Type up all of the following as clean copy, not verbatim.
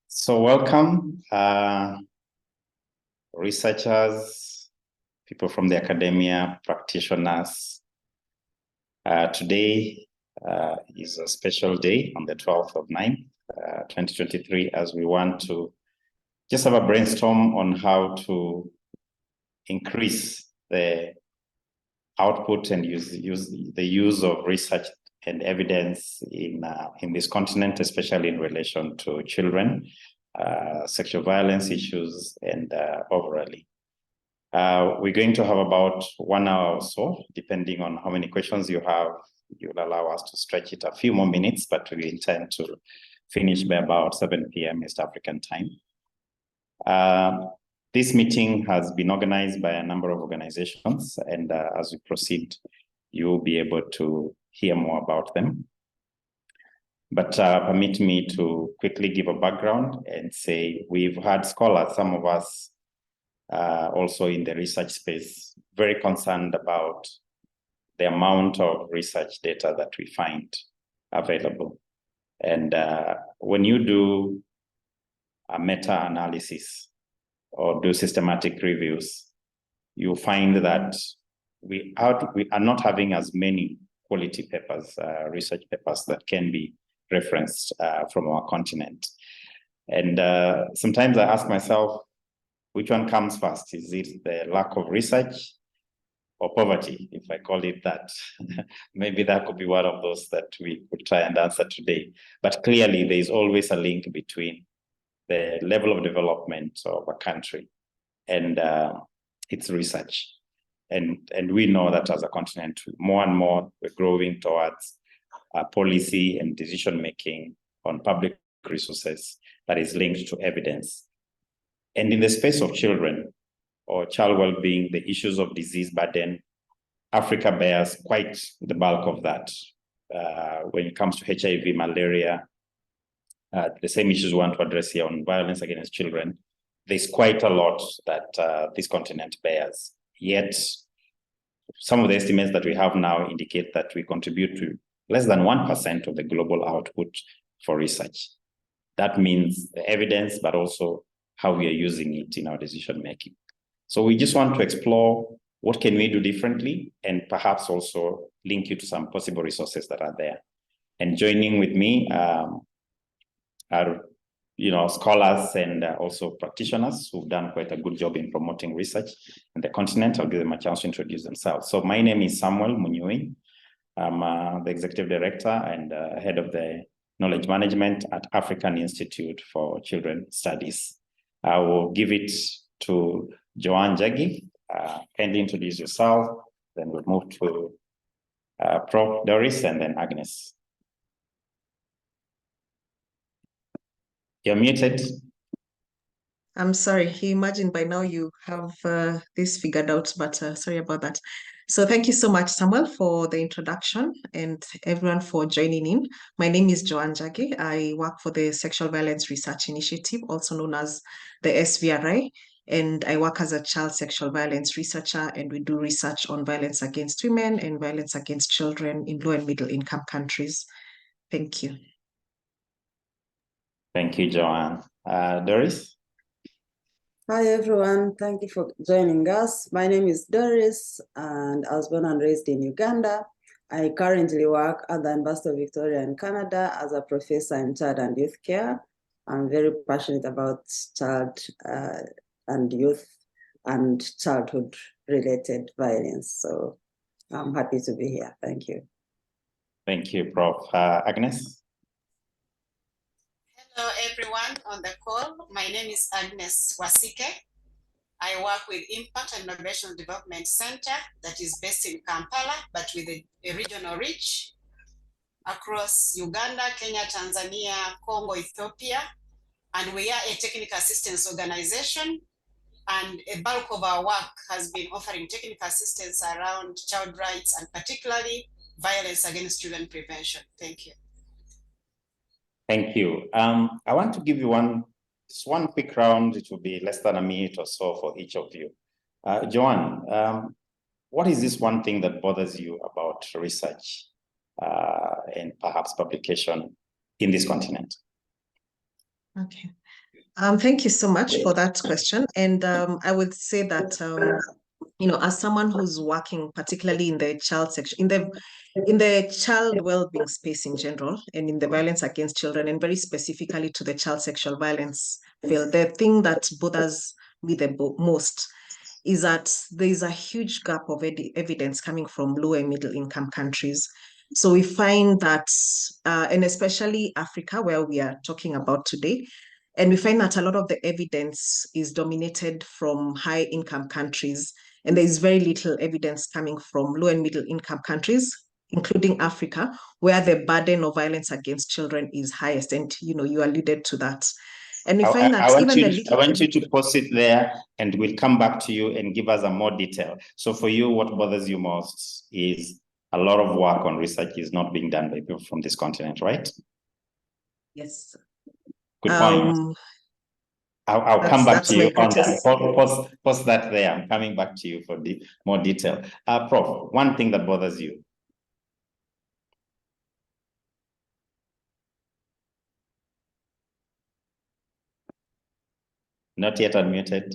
So welcome, researchers, people from the academia, practitioners. Today is a special day on the 12th of 9th, 2023, as we want to just have a brainstorm on how to increase the output and use the use of research and evidence in this continent, especially in relation to children, sexual violence issues, and overally. We're going to have about 1 hour or so, depending on how many questions you have. You'll allow us to stretch it a few more minutes, but we intend to finish by about 7 p.m. East African time. This meeting has been organized by a number of organizations, and as we proceed, you'll be able to hear more about them. But permit me to quickly give a background and say we've had scholars, some of us also in the research space, very concerned about the amount of research data that we find available. And when you do a meta-analysis or do systematic reviews, you find that we are not having as many quality papers, research papers that can be referenced from our continent. And sometimes I ask myself, which one comes first? Is it the lack of research or poverty, if I call it that? Maybe that could be one of those that we could try and answer today. But clearly, there is always a link between the level of development of a country and its research. And we know that as a continent, more and more we're growing towards policy and decision-making on public resources that is linked to evidence. And in the space of children or child well-being, the issues of disease burden, Africa bears quite the bulk of that. When it comes to HIV, malaria, the same issues we want to address here on violence against children, there's quite a lot that this continent bears. Yet, some of the estimates that we have now indicate that we contribute to less than 1% of the global output for research. That means the evidence, but also how we are using it in our decision-making. So we just want to explore what can we do differently and perhaps also link you to some possible resources that are there. And joining with me are scholars and also practitioners who've done quite a good job in promoting research in the continent. I'll give them a chance to introduce themselves. So my name is Samuel Munyui. I'm the executive director and head of the knowledge management at African Institute for Children Studies. I will give it to Joanne Njagi. Kindly introduce yourself. Then we'll move to Prof. Doris and then Agnes. You're muted. I'm sorry, you imagine by now you have this figured out, but sorry about that. So thank you so much, Samuel, for the introduction and everyone for joining in. My name is Joanne Njagi. I work for the Sexual Violence Research Initiative, also known as the SVRI, and I work as a child sexual violence researcher, and we do research on violence against women and violence against children in low and middle income countries. Thank you. Thank you, Joanne. Doris? Hi, everyone. Thank you for joining us. My name is Doris, and I was born and raised in Uganda. I currently work at the University of Victoria in Canada as a professor in child and youth care. I'm very passionate about child and youth and childhood-related violence. So I'm happy to be here. Thank you. Thank you, Prof. Agnes? Hello, everyone on the call. My name is Agnes Wasike. I work with Impact and Innovation Development Center that is based in Kampala, but with a regional reach across Uganda, Kenya, Tanzania, Congo, Ethiopia. And we are a technical assistance organization. And a bulk of our work has been offering technical assistance around child rights and particularly violence against children prevention. Thank you. Thank you. I want to give you one quick round. It will be less than a minute or so for each of you. Joanne, what is this one thing that bothers you about research and perhaps publication in this continent? Okay. Thank you so much for that question. And I would say that as someone who's working particularly in the child section, in the child well-being space in general, and in the violence against children, and very specifically to the child sexual violence field, the thing that bothers me the most is that there is a huge gap of evidence coming from low and middle income countries. So we find that, and especially Africa, where we are talking about today, and we find that a lot of the evidence is dominated from high income countries, and there is very little evidence coming from low and middle income countries, including Africa, where the burden of violence against children is highest. And you alluded to that. And we find that I want you to pause it there, and we'll come back to you and give us a more detail. So for you, what bothers you most is a lot of work on research is not being done by people from this continent, right? Yes. Good point. I'll come back to you on that. Pause that there. I'm coming back to you for more detail. Prof, one thing that bothers you. Not yet unmuted.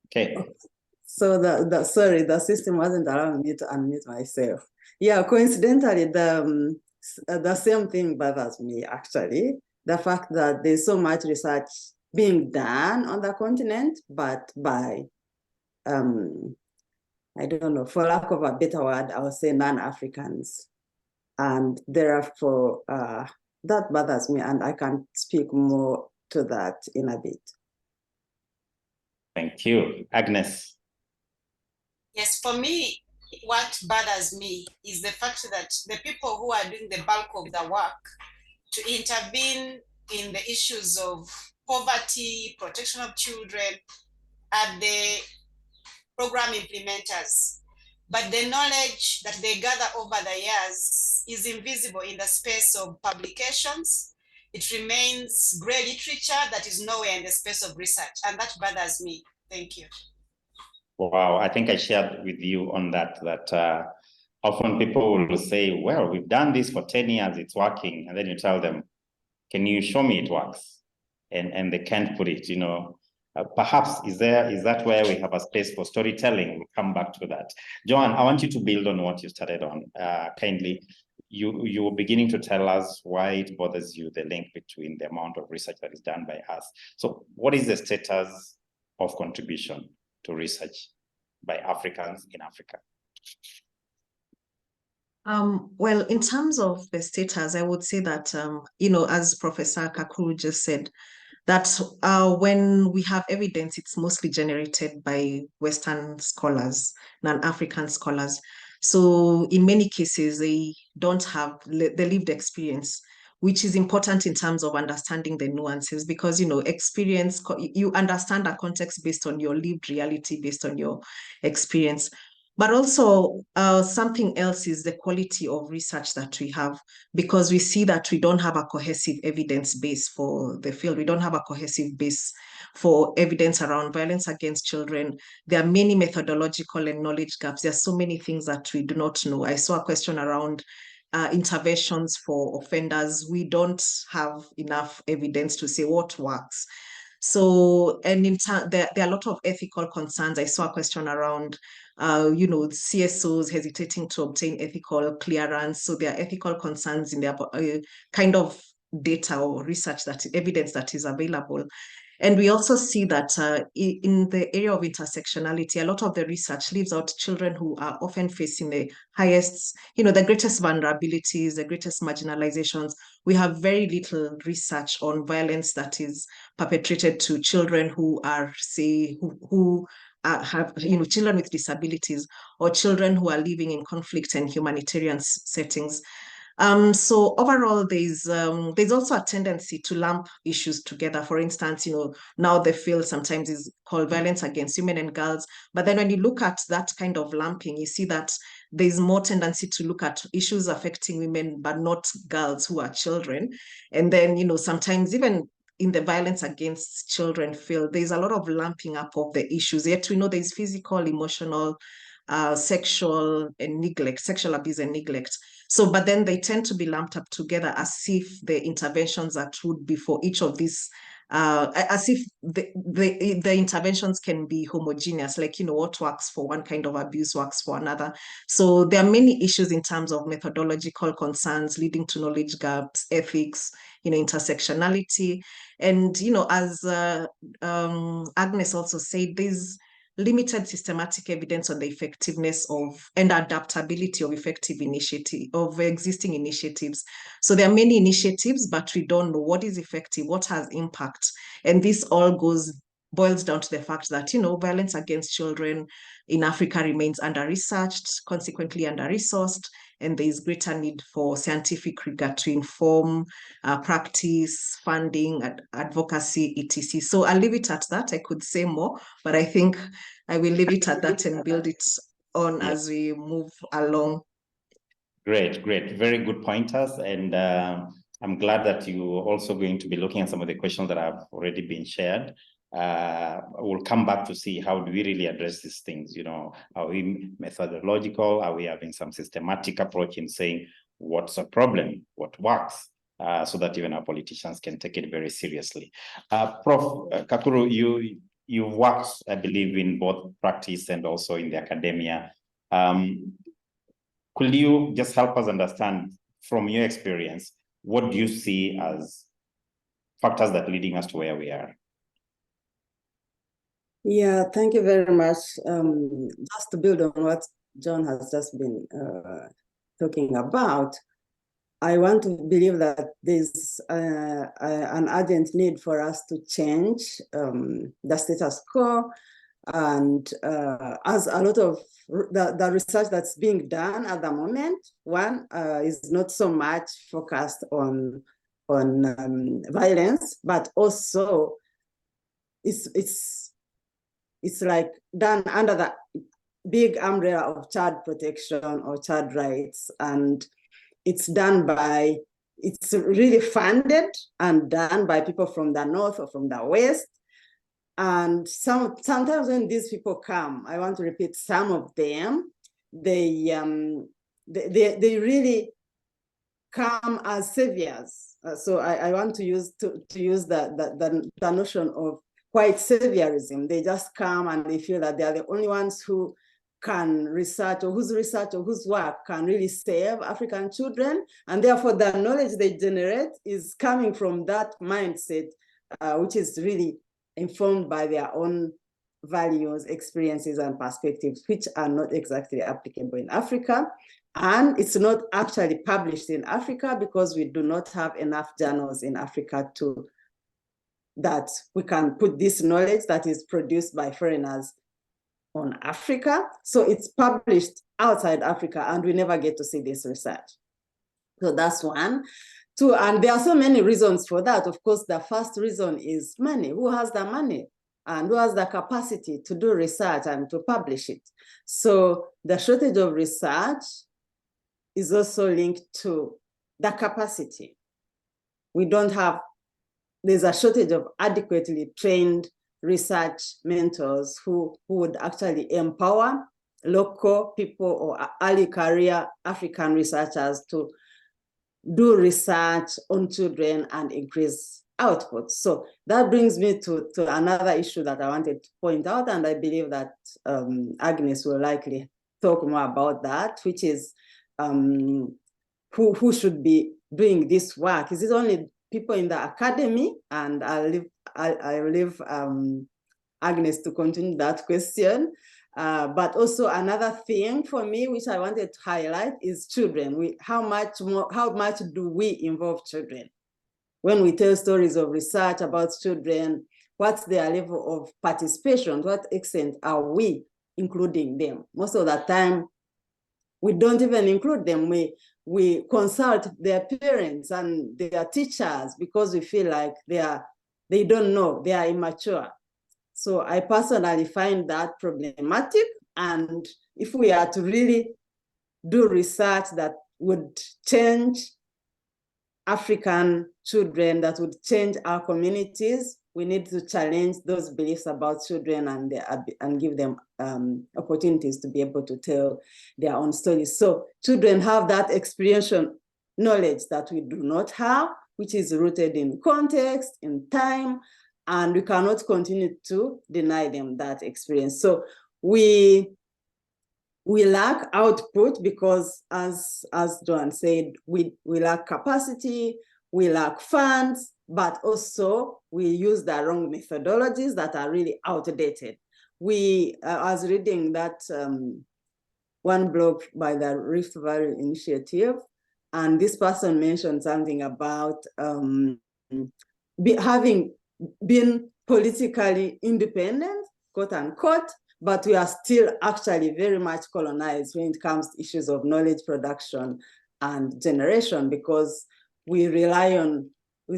Okay. So the system wasn't allowing me to unmute myself. Yeah, coincidentally, the same thing bothers me actually. The fact that there's so much research being done on the continent, but by I don't know, for lack of a better word, I would say non-Africans. And therefore, that bothers me, and I can speak more to that in a bit. Thank you. Agnes. Yes, for me, what bothers me is the fact that the people who are doing the bulk of the work to intervene in the issues of poverty, protection of children, are the program implementers. But the knowledge that they gather over the years is invisible in the space of publications. It remains gray literature that is nowhere in the space of research, and that bothers me. Thank you. Wow, I think I shared with you on that often people will say, well, we've done this for 10 years, it's working. And then you tell them, can you show me it works? And they can't put it, perhaps is that where we have a space for storytelling? We'll come back to that. Joanne, I want you to build on what you started on. Kindly, you were beginning to tell us why it bothers you, the link between the amount of research that is done by us. So what is the status of contribution to research by Africans in Africa? Well, in terms of the status, I would say that, as Professor Kakuru just said, that when we have evidence, it's mostly generated by Western scholars, non-African scholars. So in many cases, they don't have the lived experience, which is important in terms of understanding the nuances, because, experience, you understand a context based on your lived reality, based on your experience. But also something else is the quality of research that we have, because we see that we don't have a cohesive evidence base for the field. We don't have a cohesive base for evidence around violence against children. There are many methodological and knowledge gaps. There are so many things that we do not know. I saw a question around interventions for offenders. We don't have enough evidence to say what works. So, and there are a lot of ethical concerns. I saw a question around CSOs hesitating to obtain ethical clearance. So there are ethical concerns in their kind of data or research, evidence that is available. And we also see that in the area of intersectionality, a lot of the research leaves out children who are often facing the highest, the greatest vulnerabilities, the greatest marginalizations. We have very little research on violence that is perpetrated to children who are, say, who have children with disabilities, or children who are living in conflict and humanitarian settings. So overall, there's also a tendency to lump issues together. For instance, now the field sometimes is called violence against women and girls. But then when you look at that kind of lumping, you see that there's more tendency to look at issues affecting women, but not girls who are children. And then, sometimes even in the violence against children field, there's a lot of lumping up of the issues. Yet we know there's physical, emotional, sexual abuse and neglect. So, but then they tend to be lumped up together as if the interventions that would be for each of these, as if the interventions can be homogeneous, like, what works for one kind of abuse works for another. So there are many issues in terms of methodological concerns leading to knowledge gaps, ethics, intersectionality. And, as Agnes also said, there's limited systematic evidence on the effectiveness of and adaptability of existing initiatives. So there are many initiatives, but we don't know what is effective, what has impact. And this all boils down to the fact that, violence against children in Africa remains under-researched, consequently under-resourced, and there is greater need for scientific rigor to inform practice, funding, advocacy, etc. So I'll leave it at that. I could say more, but I think I will leave it at that and build it on as we move along. Great. Very good pointers. And I'm glad that you're also going to be looking at some of the questions that have already been shared. We'll come back to see how do we really address these things. Are we methodological? Are we having some systematic approach in saying what's a problem, what works, so that even our politicians can take it very seriously. Prof. Kakuru, you've worked, I believe, in both practice and also in the academia. Could you just help us understand from your experience, what do you see as factors that are leading us to where we are? Yeah, thank you very much. Just to build on what John has just been talking about, I want to believe that there's an urgent need for us to change the status quo. And as a lot of the research that's being done at the moment, one is not so much focused on violence, but also it's like done under the big umbrella of child protection or child rights, and it's really funded and done by people from the North or from the West. And sometimes when these people come, I want to repeat, some of them, they really come as saviors. So I want to use the notion of white saviorism. They just come and they feel that they are the only ones who can research or whose work can really save African children. And therefore the knowledge they generate is coming from that mindset, which is really informed by their own values, experiences, and perspectives, which are not exactly applicable in Africa. And it's not actually published in Africa because we do not have enough journals in Africa that we can put this knowledge that is produced by foreigners on Africa. So it's published outside Africa and we never get to see this research. So that's one. Two, and there are so many reasons for that. Of course, the first reason is money. Who has the money and who has the capacity to do research and to publish it? So the shortage of research is also linked to the capacity. There's a shortage of adequately trained research mentors who would actually empower local people or early career African researchers to do research on children and increase output. So that brings me to another issue that I wanted to point out, and I believe that Agnes will likely talk more about that, which is who should be doing this work. Is it only people in the academy? And I'll leave Agnes to continue that question. But also another thing for me, which I wanted to highlight, is children. How much do we involve children? When we tell stories of research about children, what's their level of participation? To what extent are we including them? Most of the time, we don't even include them. We consult their parents and their teachers because we feel like they don't know, they are immature. So I personally find that problematic. And if we are to really do research that would change African children that would change our communities. We need to challenge those beliefs about children and give them opportunities to be able to tell their own stories. So children have that experiential knowledge that we do not have, which is rooted in context, in time, and we cannot continue to deny them that experience. So we lack output because, as Joan said, we lack capacity, we lack funds, but also we use the wrong methodologies that are really outdated. I was reading that one blog by the Rift Valley Initiative, and this person mentioned something about having been politically independent, quote unquote, but we are still actually very much colonized when it comes to issues of knowledge production and generation, because we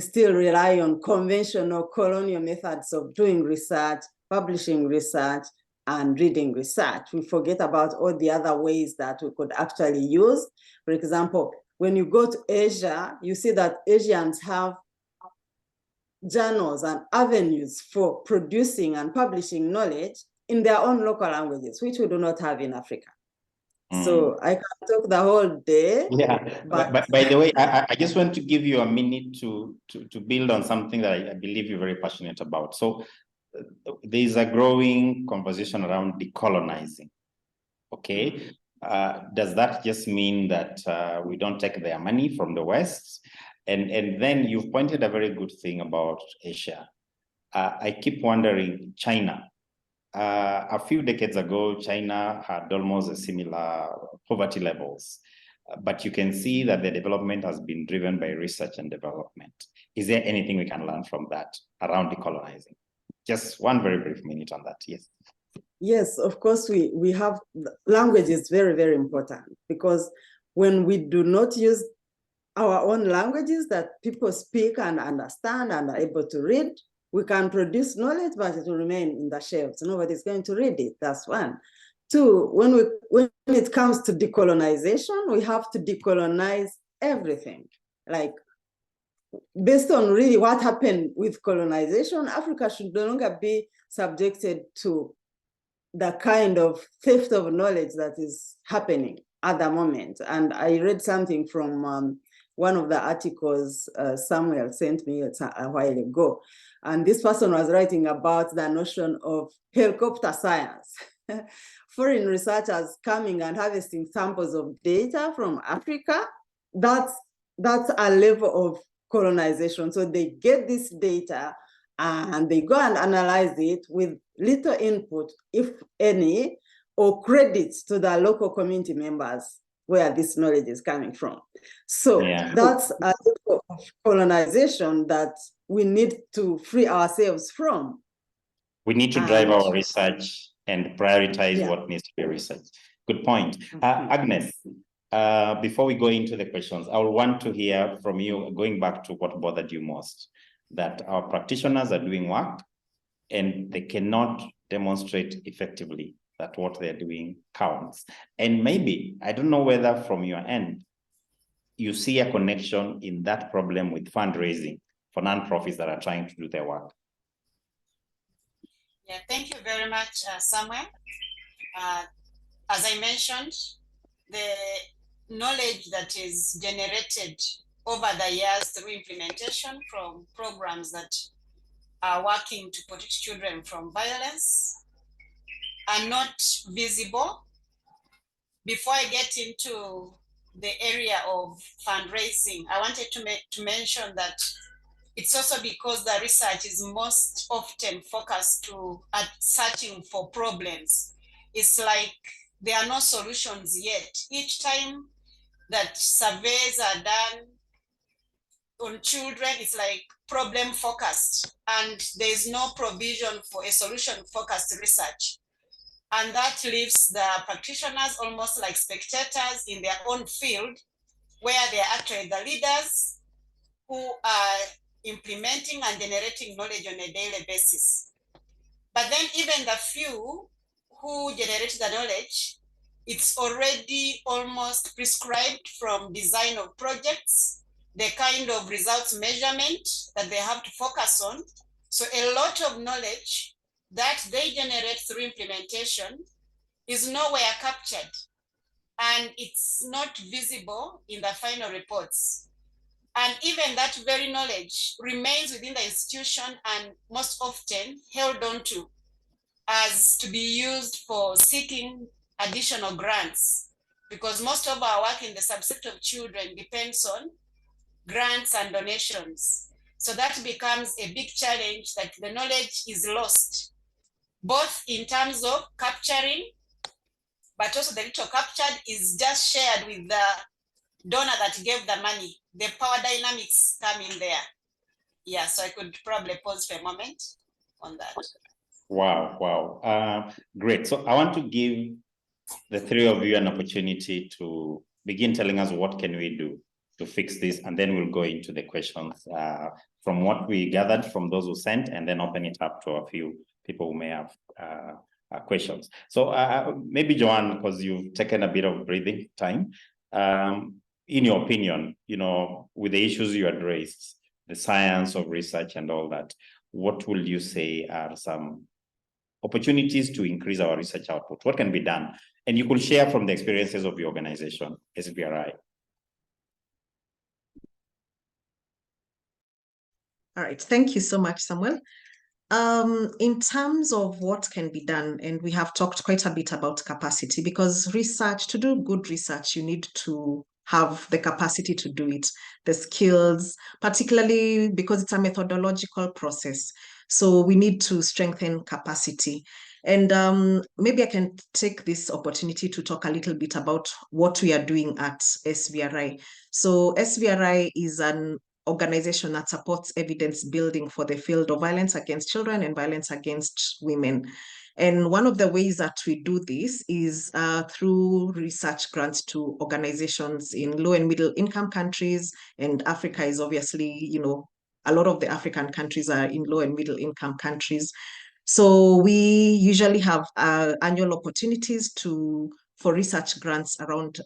still rely on conventional colonial methods of doing research, publishing research, and reading research. We forget about all the other ways that we could actually use. For example, when you go to Asia, you see that Asians have journals and avenues for producing and publishing knowledge in their own local languages, which we do not have in Africa. So I can talk the whole day. Yeah, but by the way, I just want to give you a minute to build on something that I believe you're very passionate about. So there's a growing conversation around decolonizing. Okay, does that just mean that we don't take their money from the West? And then you've pointed a very good thing about Asia. I keep wondering, China. A few decades ago, China had almost a similar poverty levels, but you can see that the development has been driven by research and development. Is there anything we can learn from that around decolonizing? Just one very brief minute on that, yes. Yes, of course, we have, language is very, very important, because when we do not use our own languages that people speak and understand and are able to read, we can produce knowledge, but it will remain in the shelves. Nobody's going to read it. That's one. Two, when it comes to decolonization, we have to decolonize everything. Like, based on really what happened with colonization, Africa should no longer be subjected to the kind of theft of knowledge that is happening at the moment. And I read something from one of the articles Samuel sent me a while ago. And this person was writing about the notion of helicopter science. Foreign researchers coming and harvesting samples of data from Africa, that's a level of colonization. So they get this data and they go and analyze it with little input, if any, or credits to the local community members where this knowledge is coming from. So that's a level of colonization that we need to free ourselves from. We need to drive our research and prioritize what needs to be researched. Good point. Agnes, before we go into the questions, I would want to hear from you, going back to what bothered you most, that our practitioners are doing work and they cannot demonstrate effectively that what they're doing counts. And maybe, I don't know whether from your end, you see a connection in that problem with fundraising for nonprofits that are trying to do their work. Yeah, thank you very much, Samuel. As I mentioned, the knowledge that is generated over the years through implementation from programs that are working to protect children from violence are not visible. Before I get into the area of fundraising, I wanted to mention that it's also because the research is most often focused at searching for problems. It's like there are no solutions yet. Each time that surveys are done on children, it's like problem focused, and there's no provision for a solution focused research. And that leaves the practitioners almost like spectators in their own field, where they're actually the leaders who are implementing and generating knowledge on a daily basis. But then even the few who generate the knowledge, it's already almost prescribed from design of projects the kind of results measurement that they have to focus on. So a lot of knowledge that they generate through implementation is nowhere captured, and it's not visible in the final reports. And even that very knowledge remains within the institution and most often held on to as to be used for seeking additional grants, because most of our work in the subsector of children depends on grants and donations. So that becomes a big challenge, that the knowledge is lost, both in terms of capturing, but also the little captured is just shared with the donor that gave the money. The power dynamics come in there. Yeah, so I could probably pause for a moment on that. Wow. Great. So I want to give the three of you an opportunity to begin telling us what can we do to fix this, and then we'll go into the questions from what we gathered from those who sent, and then open it up to a few people who may have questions. So maybe Joanne, because you've taken a bit of breathing time, in your opinion, with the issues you had raised, the science of research and all that, what will you say are some opportunities to increase our research output? What can be done? And you could share from the experiences of your organization, SVRI. All right, thank you so much, Samuel. In terms of what can be done, and we have talked quite a bit about capacity, because research, to do good research, you need to have the capacity to do it, the skills, particularly because it's a methodological process. So we need to strengthen capacity. And maybe I can take this opportunity to talk a little bit about what we are doing at SVRI. So SVRI is an organization that supports evidence building for the field of violence against children and violence against women. And one of the ways that we do this is through research grants to organizations in low and middle income countries. And Africa is obviously, a lot of the African countries are in low and middle income countries. So we usually have annual opportunities for research grants around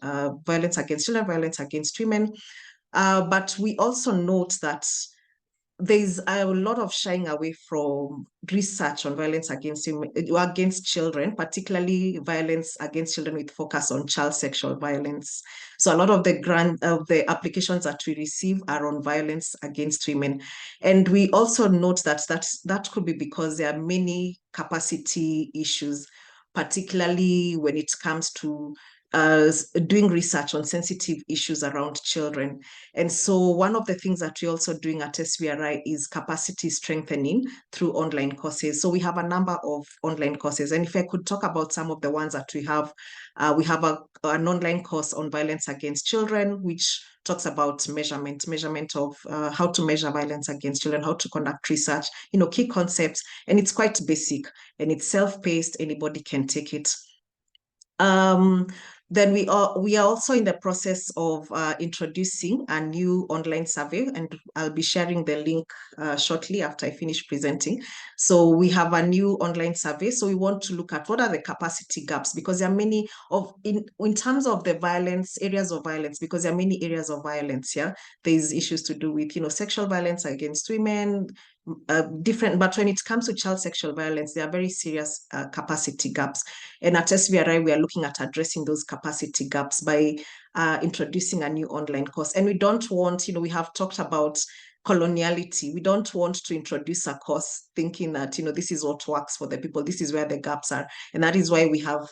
violence against children, violence against women. But we also note that there's a lot of shying away from research on violence against children, particularly violence against children with focus on child sexual violence. So a lot of the applications that we receive are on violence against women. And we also note that could be because there are many capacity issues, particularly when it comes to doing research on sensitive issues around children. And so one of the things that we're also doing at SVRI is capacity strengthening through online courses. So we have a number of online courses. And if I could talk about some of the ones that we have an online course on violence against children, which talks about measurement of how to measure violence against children, how to conduct research, key concepts. And it's quite basic and it's self-paced, anybody can take it. Then we are also in the process of introducing a new online survey, and I'll be sharing the link shortly after I finish presenting. So we have a new online survey. So we want to look at what are the capacity gaps, because there are many in terms of the areas of violence, because there are many areas of violence. Yeah, there's issues to do with sexual violence against women, different, but when it comes to child sexual violence, there are very serious capacity gaps. And at SVRI, we are looking at addressing those capacity gaps by introducing a new online course. And we don't want, we have talked about coloniality. We don't want to introduce a course thinking that, this is what works for the people. This is where the gaps are. And that is why we have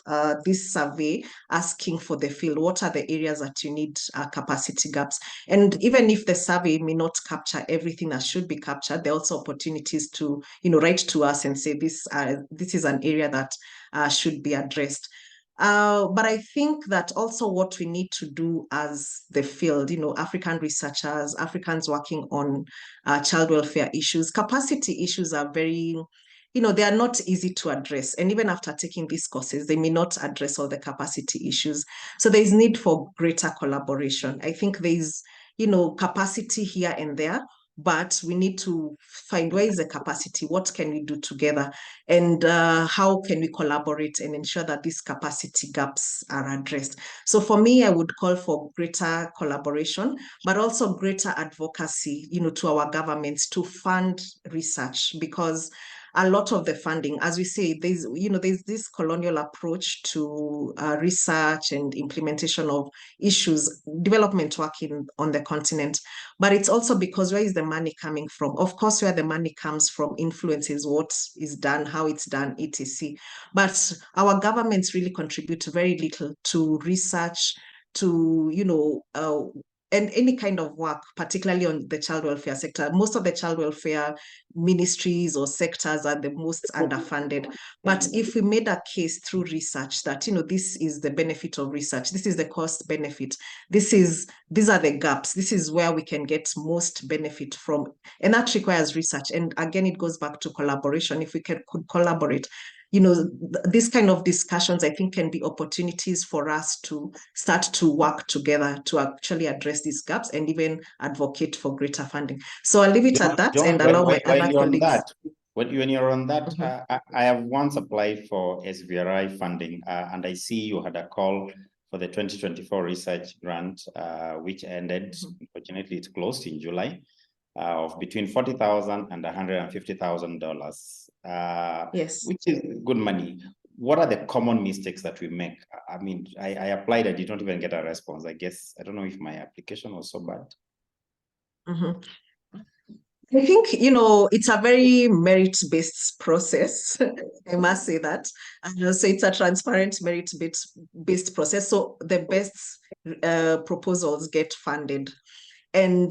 this survey asking for the field. What are the areas that you need capacity gaps? And even if the survey may not capture everything that should be captured, there are also opportunities to, write to us and say this is an area that should be addressed. But I think that also what we need to do as the field, African researchers, Africans working on child welfare issues, capacity issues are very, they are not easy to address. And even after taking these courses, they may not address all the capacity issues. So there is need for greater collaboration. I think there is, capacity here and there, but we need to find where is the capacity, what can we do together, and how can we collaborate and ensure that these capacity gaps are addressed. So for me, I would call for greater collaboration, but also greater advocacy, to our governments to fund research, because a lot of the funding, as we say, there's this colonial approach to research and implementation of issues, development work on the continent. But it's also because where is the money coming from? Of course, where the money comes from influences what is done, how it's done, etc. But our governments really contribute very little to research, to, and any kind of work, particularly on the child welfare sector. Most of the child welfare ministries or sectors are the most underfunded. But if we made a case through research that, this is the benefit of research, this is the cost benefit, these are the gaps, this is where we can get most benefit from, and that requires research. And again, it goes back to collaboration. If we could collaborate, this kind of discussions, I think, can be opportunities for us to start to work together to actually address these gaps and even advocate for greater funding. So I'll leave it at that and allow my other colleagues. When you're on that, I have once applied for SVRI funding, and I see you had a call for the 2024 research grant, which ended, unfortunately, it closed in July, of between $40,000 and $150,000. Yes, which is good money. What are the common mistakes that we make? I mean, I applied, I did not even get a response. I guess, I don't know if my application was so bad. I think, it's a very merit-based process. I must say that. And so it's a transparent merit-based process. So the best proposals get funded. And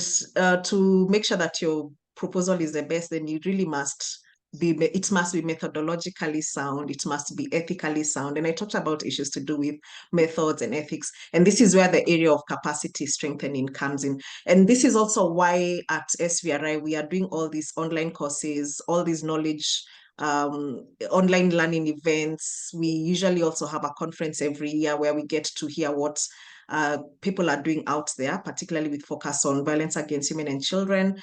to make sure that your proposal is the best, then you really must be methodologically sound, it must be ethically sound. And I talked about issues to do with methods and ethics. And this is where the area of capacity strengthening comes in. And this is also why at SVRI, we are doing all these online courses, all these knowledge online learning events. We usually also have a conference every year where we get to hear what people are doing out there, particularly with focus on violence against women and children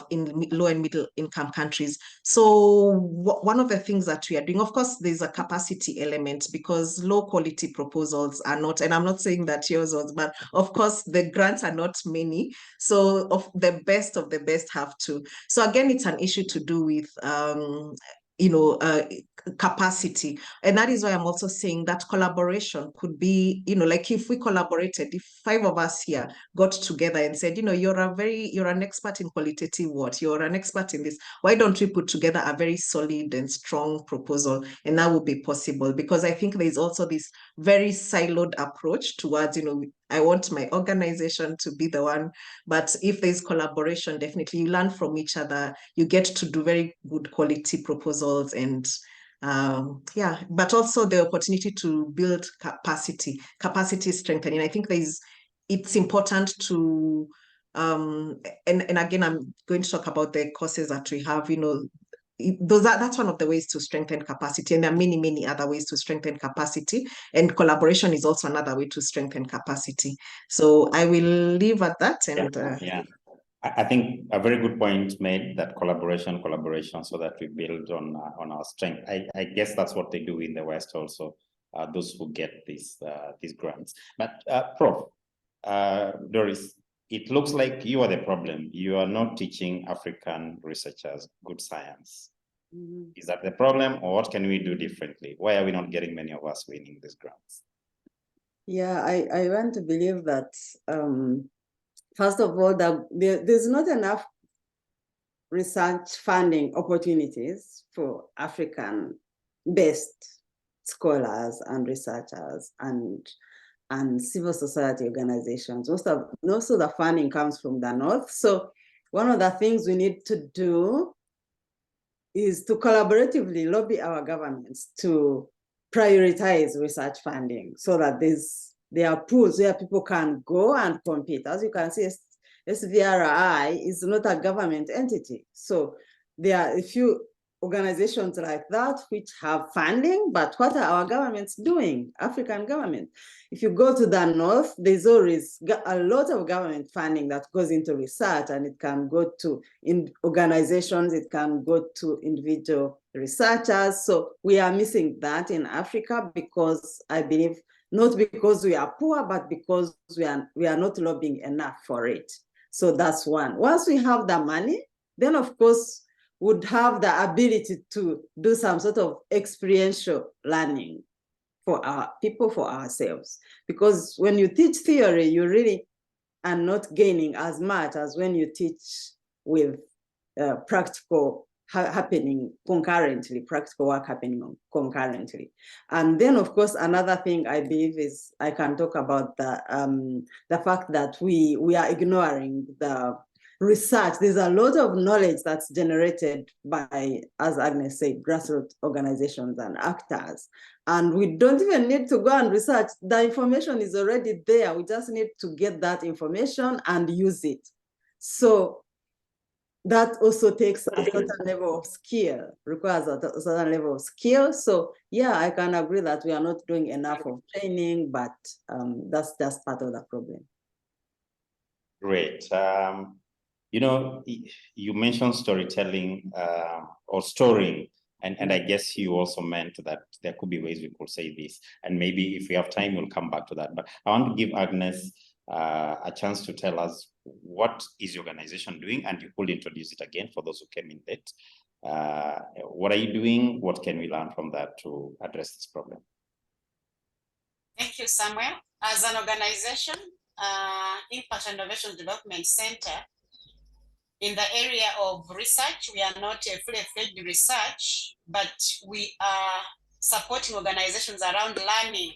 in low and middle income countries. So one of the things that we are doing, of course, there's a capacity element, because low quality proposals are not, and I'm not saying that yours was, but of course the grants are not many. So of the best have to. So again, it's an issue to do with capacity. And that is why I'm also saying that collaboration could be, like if we collaborated, if 5 of us here got together and said, you're an expert in qualitative what, you're an expert in this, why don't we put together a very solid and strong proposal? And that would be possible, because I think there's also this very siloed approach towards, I want my organization to be the one. But if there's collaboration, definitely you learn from each other, you get to do very good quality proposals, and but also the opportunity to build capacity strengthening. I think it's important to and again, I'm going to talk about the courses that we have, that's one of the ways to strengthen capacity, and there are many other ways to strengthen capacity, and collaboration is also another way to strengthen capacity. So I will leave at that. And I think a very good point made, that collaboration, so that we build on our strength. I guess that's what they do in the West also, those who get these grants. But Prof, Doris, it looks like you are the problem. You are not teaching African researchers good science. Is that the problem, or what can we do differently? Why are we not getting many of us winning these grants? Yeah, I want to believe that first of all, there's not enough research funding opportunities for African-based scholars and researchers and civil society organizations. Most of the funding comes from the North. So one of the things we need to do is to collaboratively lobby our governments to prioritize research funding, so that there are pools where people can go and compete. As you can see, SVRI is not a government entity. So there are a few organizations like that which have funding, but what are our governments doing? African government. If you go to the north, there's always a lot of government funding that goes into research, and it can go to organizations, it can go to individual researchers. So we are missing that in Africa, because I believe not because we are poor, but because we are not lobbying enough for it. So that's one. Once we have the money, then of course would have the ability to do some sort of experiential learning for our people, for ourselves. Because when you teach theory, you really are not gaining as much as when you teach with practical happening concurrently, practical work happening concurrently. And then, of course, another thing I believe is I can talk about the fact that we are ignoring the research. There's a lot of knowledge that's generated by, as Agnes said, grassroots organizations and actors. And we don't even need to go and research. The information is already there. We just need to get that information and use it. So that also takes a certain level of skill, requires a certain level of skill. So yeah, I can agree that we are not doing enough of training, but that's just part of the problem. Great. You know, you mentioned storytelling or storing, and I guess you also meant that there could be ways we could say this, and maybe if we have time, we'll come back to that. But I want to give Agnes a chance to tell us what is your organization doing, and you could introduce it again for those who came in late. What are you doing? What can we learn from that to address this problem? Thank you, Samuel. As an organization, Impact Innovation Development Center, in the area of research, we are not a fully-fledged research, but we are supporting organizations around learning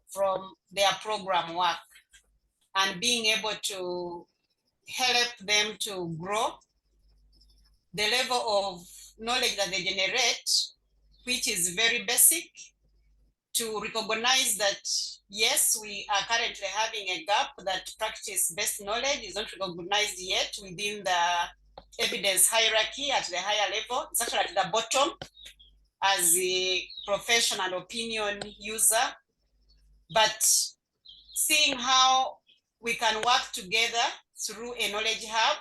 from their program work and being able to help them to grow the level of knowledge that they generate, which is very basic, to recognize that, yes, we are currently having a gap, that practice-based knowledge is not recognized yet within the evidence hierarchy at the higher level. It's actually at the bottom as a professional opinion user. But seeing how we can work together through a knowledge hub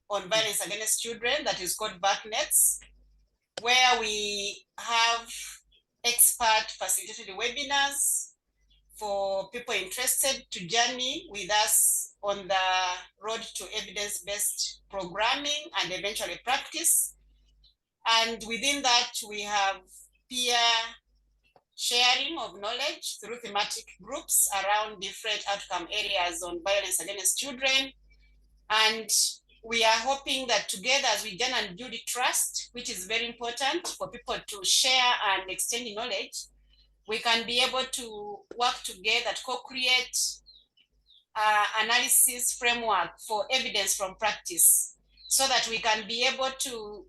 on violence against children that is called VACNets, where we have expert facilitated webinars for people interested to journey with us on the road to evidence-based programming and eventually practice. And within that, we have peer sharing of knowledge through thematic groups around different outcome areas on violence against children. And we are hoping that together, as we gain and build trust, which is very important for people to share and exchange knowledge, we can be able to work together to co-create analysis framework for evidence from practice, so that we can be able to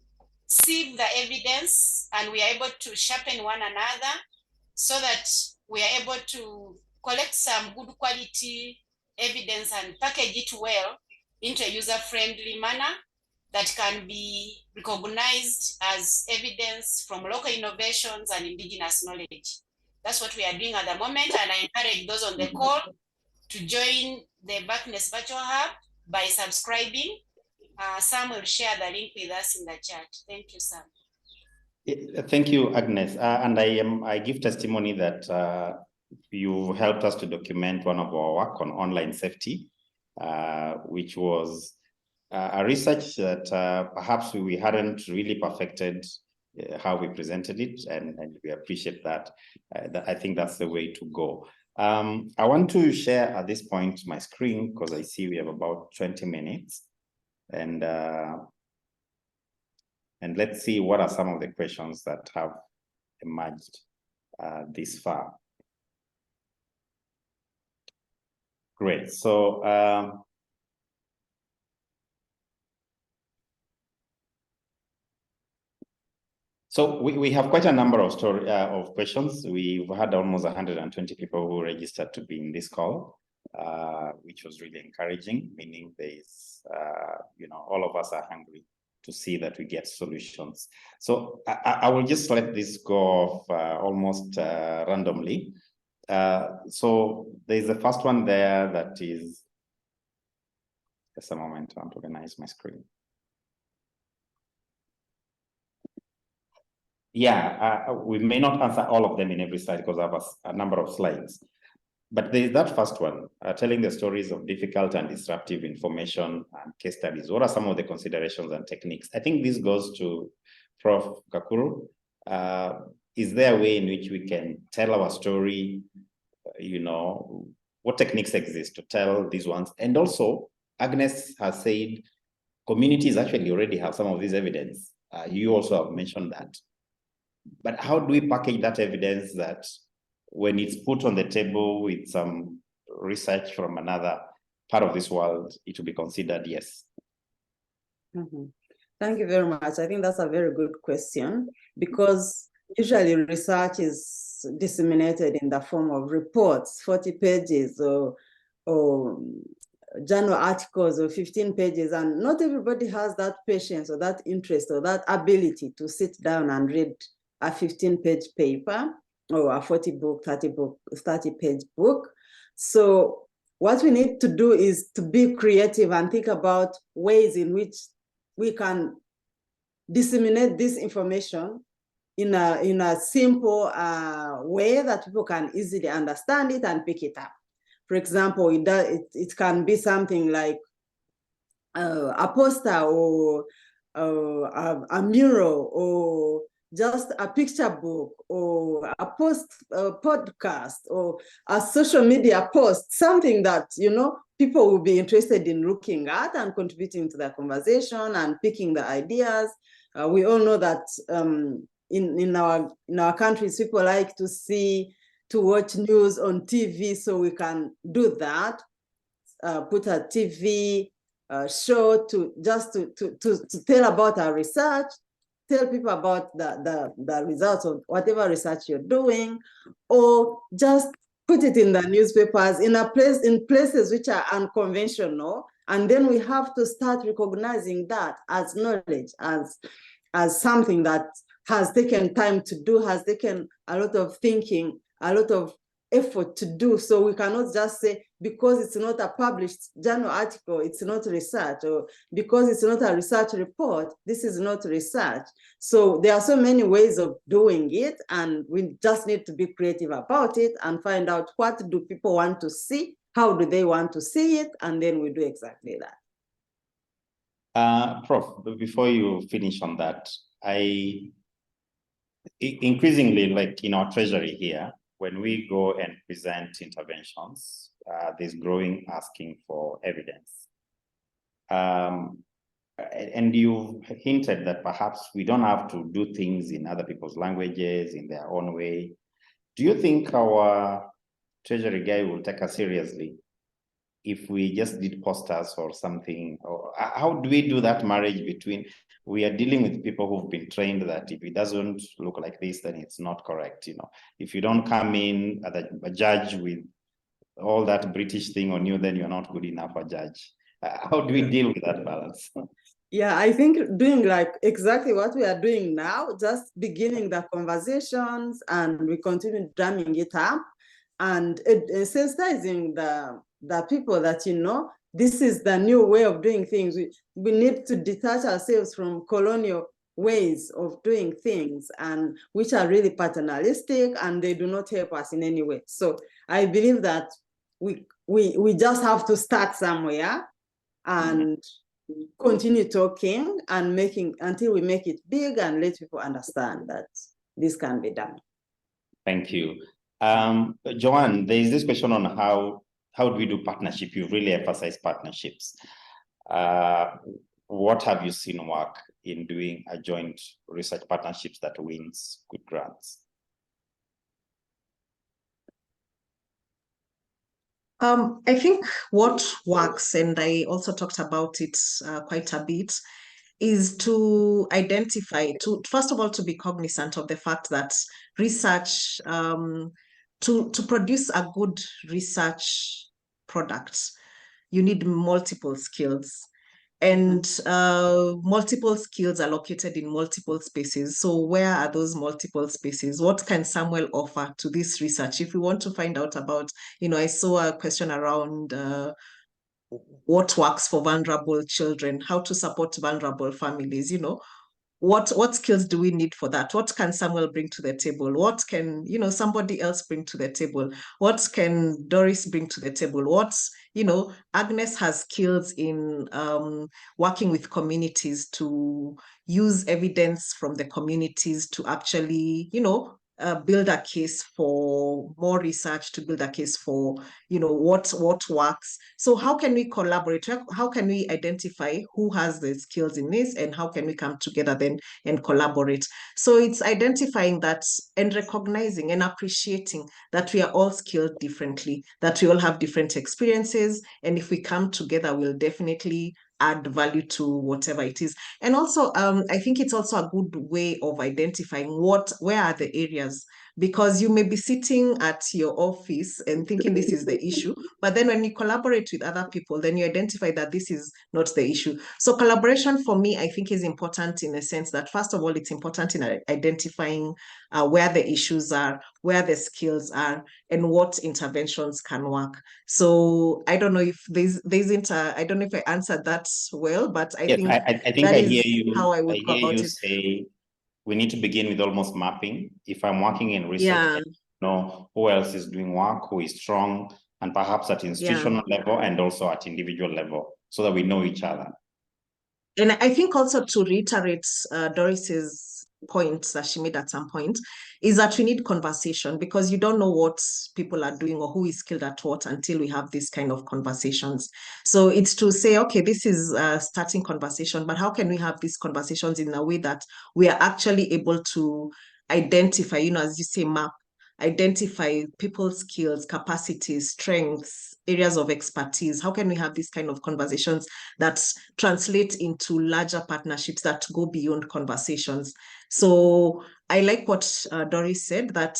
sieve the evidence and we are able to sharpen one another, so that we are able to collect some good quality evidence and package it well into a user-friendly manner that can be recognized as evidence from local innovations and indigenous knowledge. That's what we are doing at the moment, and I encourage those on the call to join the VACNets Virtual Hub by subscribing. Sam will share the link with us in the chat. Thank you, Sam. Thank you, Agnes. And I give testimony that you helped us to document one of our work on online safety, which was a research that perhaps we hadn't really perfected how we presented it, and we appreciate that. I think that's the way to go. I want to share at this point my screen, because I see we have about 20 minutes. And let's see what are some of the questions that have emerged this far. Great. So so we have quite a number of questions. We've had almost 120 people who registered to be in this call, which was really encouraging, meaning there's, you know, all of us are hungry see that we get solutions. So I will just let this go off almost randomly. So there's the first one there that is, just a moment, I want to organize my screen. Yeah, we may not answer all of them in every slide because I have a number of slides. But there's that first one, telling the stories of difficult and disruptive information and case studies. What are some of the considerations and techniques? I think this goes to Prof. Kakuru. Is there a way in which we can tell our story? You know, what techniques exist to tell these ones? And also, Agnes has said communities actually already have some of this evidence. You also have mentioned that. But how do we package that evidence that when it's put on the table with some research from another part of this world, it will be considered yes? Mm-hmm. Thank you very much. I think that's a very good question, because usually research is disseminated in the form of reports, 40 pages or journal articles of 15 pages, and not everybody has that patience or that interest or that ability to sit down and read a 15-page paper or a 30-page book. So what we need to do is to be creative and think about ways in which we can disseminate this information in a simple way that people can easily understand it and pick it up. For example, it can be something like a poster or a mural or just a picture book or a podcast or a social media post, something that, you know, people will be interested in looking at and contributing to the conversation and picking the ideas. We all know that in our countries, people like to watch news on TV, so we can do that. Put a TV show to tell about our research, tell people about the results of whatever research you're doing, or just put it in the newspapers in places which are unconventional. And then we have to start recognizing that as knowledge, as something that has taken time to do, has taken a lot of thinking, a lot of effort to do. So we cannot just say, because it's not a published journal article, it's not research, or because it's not a research report, this is not research. So there are so many ways of doing it, and we just need to be creative about it and find out what do people want to see, how do they want to see it, and then we do exactly that. Prof, before you finish on that, increasingly, like in our treasury here, when we go and present interventions, there's growing asking for evidence. And you hinted that perhaps we don't have to do things in other people's languages, in their own way. Do you think our treasury guy will take us seriously if we just did posters or something? Or how do we do that marriage between, we are dealing with people who've been trained that if it doesn't look like this, then it's not correct. You know, if you don't come in as a judge with all that British thing on you, then you're not good enough a judge. How do we deal with that balance? Yeah, I think doing like exactly what we are doing now, just beginning the conversations, and we continue drumming it up and sensitizing the people that, you know, this is the new way of doing things. We need to detach ourselves from colonial ways of doing things, and which are really paternalistic, and they do not help us in any way. So I believe that we just have to start somewhere and continue talking and making until we make it big and let people understand that this can be done. Thank you. Joanne, there is this question on how do we do partnership? You've really emphasized partnerships. What have you seen work in doing a joint research partnerships that wins good grants? I think what works, and I also talked about it quite a bit, is to identify, first of all, to be cognizant of the fact that research, to produce a good research product, you need multiple skills. and multiple skills are located in multiple spaces. So where are those multiple spaces? What can Samuel offer to this research? If we want to find out about, I saw a question around what works for vulnerable children, how to support vulnerable families, what skills do we need for that? What can Samuel bring to the table? What can, somebody else bring to the table? What can Doris bring to the table? Agnes has skills in working with communities to use evidence from the communities to actually, build a case for more research, to build a case for, what works. So how can we collaborate? How can we identify who has the skills in this, and how can we come together then and collaborate? So it's identifying that and recognizing and appreciating that we are all skilled differently, that we all have different experiences. And if we come together, we'll definitely add value to whatever it is. And also, I think it's also a good way of identifying where are the areas, because you may be sitting at your office and thinking this is the issue, but then when you collaborate with other people, then you identify that this is not the issue. So collaboration for me, I think, is important in a sense that, first of all, it's important in identifying where the issues are, where the skills are, and what interventions can work. So I don't know if I don't know if I answered that well, but I Yes, think I think that I is hear you. how I would go hear about you it. say we need to begin with almost mapping. If I'm working in research, Yeah. I know who else is doing work, who is strong, and perhaps at institutional level and also at individual level, so that we know each other. And I think also, to reiterate Doris's point that she made at some point, is that we need conversation, because you don't know what people are doing or who is skilled at what until we have this kind of conversations. So it's to say, okay, this is a starting conversation, but how can we have these conversations in a way that we are actually able to identify, as you say, map, identify people's skills, capacities, strengths, areas of expertise. How can we have these kind of conversations that translate into larger partnerships that go beyond conversations? So I like what Doris said, that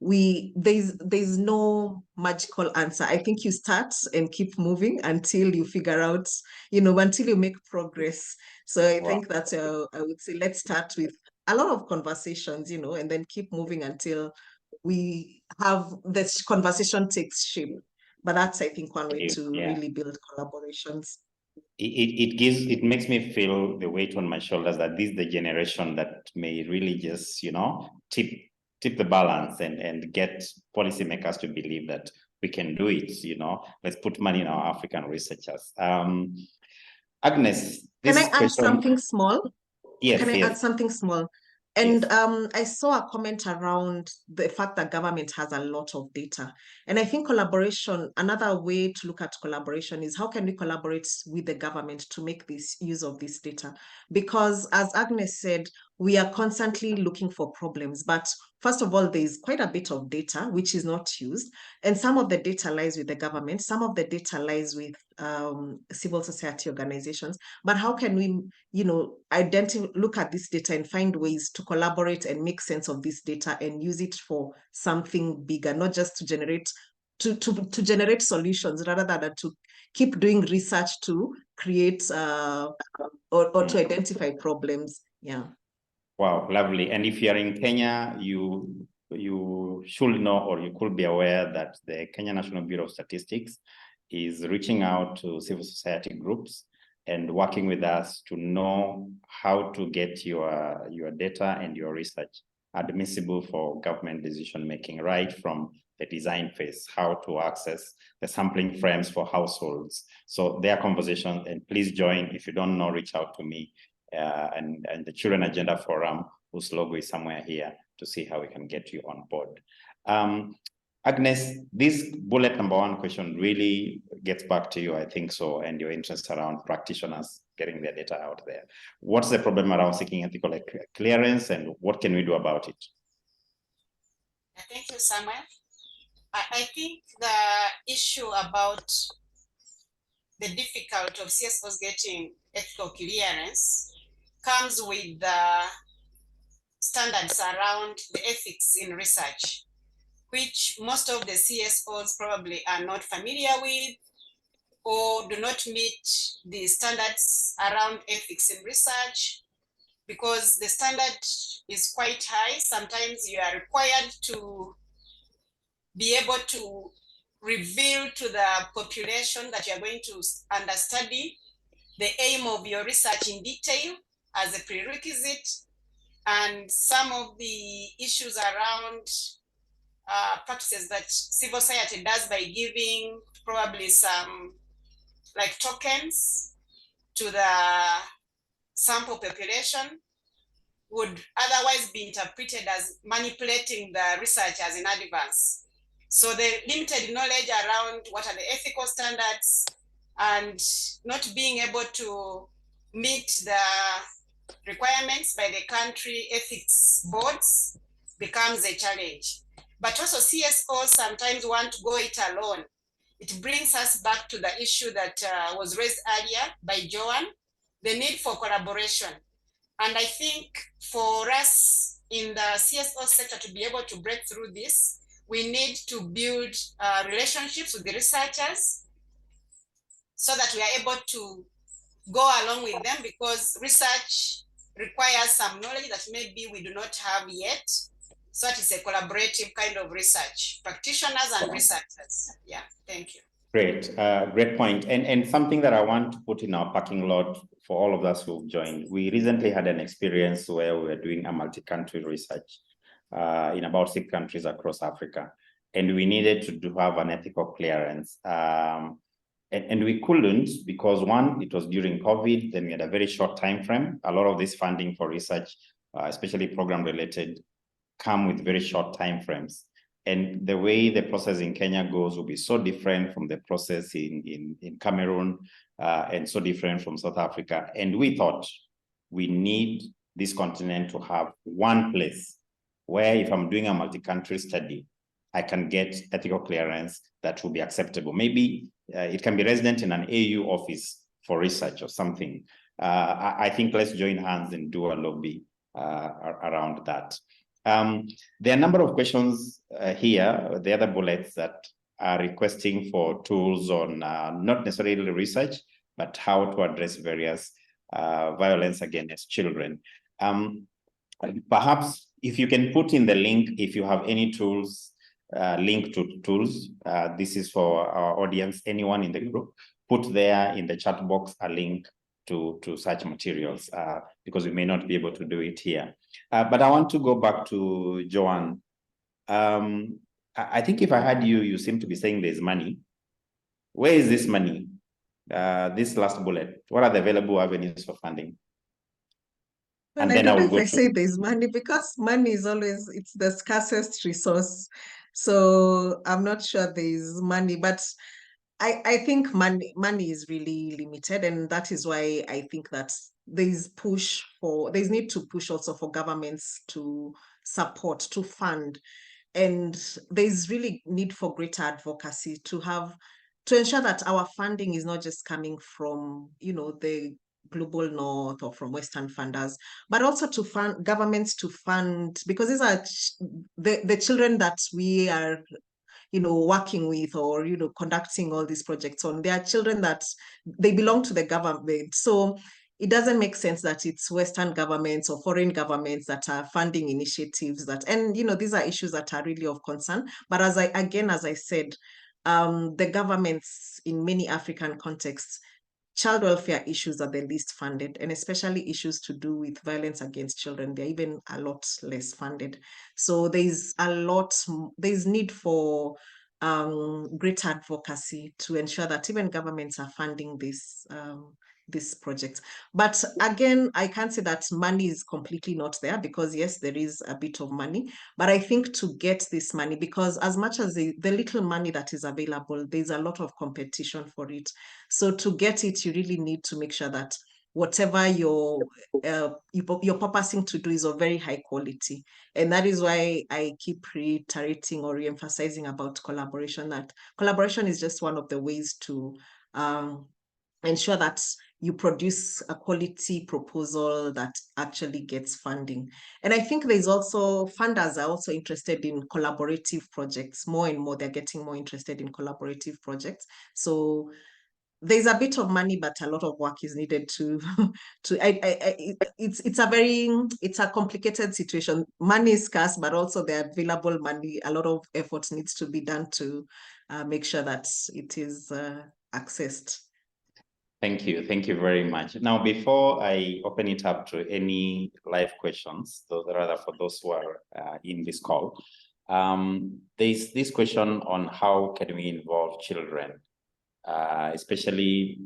there's no magical answer. I think you start and keep moving until you figure out, until you make progress. So I think that I would say, let's start with a lot of conversations, and then keep moving until we have this conversation takes shape. But that's, I think, one way to really build collaborations. It makes me feel the weight on my shoulders that this is the generation that may really just, tip the balance and get policymakers to believe that we can do it. Let's put money in our African researchers. Agnes, can I add something small? Yes, Can I yes. add something small? And I saw a comment around the fact that government has a lot of data. And I think collaboration, another way to look at collaboration is, how can we collaborate with the government to make this use of this data? Because, as Agnes said, we are constantly looking for problems. But first of all, there's quite a bit of data which is not used. And some of the data lies with the government. Some of the data lies with civil society organizations. But how can we, look at this data and find ways to collaborate and make sense of this data and use it for something bigger, not just to generate generate solutions, rather than to keep doing research to create or to identify problems. Yeah. Wow, lovely. And if you're in Kenya, you should know, or you could be aware, that the Kenya National Bureau of Statistics is reaching out to civil society groups and working with us to know how to get your data and your research admissible for government decision making, right from the design phase, how to access the sampling frames for households. So their conversation, and please join. If you don't know, reach out to me and the Children Agenda Forum, whose logo is somewhere here, to see how we can get you on board. Agnes, this bullet number 1 question really gets back to you, I think so, and your interest around practitioners getting their data out there. What's the problem around seeking ethical clearance, and what can we do about it? Thank you, Samuel. I think the issue about the difficulty of CSOs getting ethical clearance comes with the standards around the ethics in research, which most of the CSOs probably are not familiar with, or do not meet the standards around ethics in research, because the standard is quite high. Sometimes you are required to be able to reveal to the population that you are going to understudy the aim of your research in detail as a prerequisite, and some of the issues around practices that civil society does by giving probably some like tokens to the sample population would otherwise be interpreted as manipulating the researchers in advance. So the limited knowledge around what are the ethical standards and not being able to meet the requirements by the country ethics boards becomes a challenge. But also CSOs sometimes want to go it alone. It brings us back to the issue that was raised earlier by Joan, the need for collaboration. And I think for us in the CSO sector to be able to break through this, we need to build relationships with the researchers so that we are able to go along with them, because research requires some knowledge that maybe we do not have yet. So it is a collaborative kind of research, practitioners and researchers. Yeah, thank you. Great, great point. And something that I want to put in our parking lot for all of us who've joined. We recently had an experience where we were doing a multi-country research in about 6 countries across Africa. And we needed to have an ethical clearance. And we couldn't because, one, it was during COVID, then we had a very short time frame. A lot of this funding for research, especially program related, come with very short time frames. And the way the process in Kenya goes will be so different from the process in Cameroon and so different from South Africa. And we thought we need this continent to have one place where if I'm doing a multi-country study, I can get ethical clearance that will be acceptable. Maybe it can be resident in an AU office for research or something. I think let's join hands and do a lobby around that. There are a number of questions here, the other bullets that are requesting for tools on not necessarily research, but how to address various violence against children. Perhaps if you can put in the link, if you have any tools, link to tools, this is for our audience, anyone in the group, put there in the chat box a link to such materials, because we may not be able to do it here. But I want to go back to Joan. I think if I heard you, you seem to be saying there's money. Where is this money? This last bullet, what are the available avenues for funding? Well, I don't know if I say there's money, because money is always, it's the scarcest resource. So I'm not sure there's money, but I think money is really limited, and that is why I think that there's need to push also for governments to support, to fund, and there's really need for greater advocacy to ensure that our funding is not just coming from, the global north or from Western funders, but also to fund governments to fund, because these are the children that we are working with or, conducting all these projects on. They are children that they belong to the government. So it doesn't make sense that it's Western governments or foreign governments that are funding initiatives and these are issues that are really of concern. But as I said, the governments in many African contexts, child welfare issues are the least funded, and especially issues to do with violence against children, they're even a lot less funded. So there's need for greater advocacy to ensure that even governments are funding this project. But again, I can't say that money is completely not there, because yes, there is a bit of money, but I think to get this money, because as much as the little money that is available, there's a lot of competition for it. So to get it, you really need to make sure that whatever you're purposing to do is of very high quality. And that is why I keep reiterating or re-emphasizing about collaboration, that collaboration is just one of the ways to ensure that you produce a quality proposal that actually gets funding. And I think there's also, funders are also interested in collaborative projects more and more. They're getting more interested in collaborative projects. So there's a bit of money, but a lot of work is needed to it's a complicated situation. Money is scarce, but also the available money, a lot of effort needs to be done to make sure that it is accessed. Thank you. Thank you very much. Now, before I open it up to any live questions, rather for those who are in this call, there's this question on how can we involve children, especially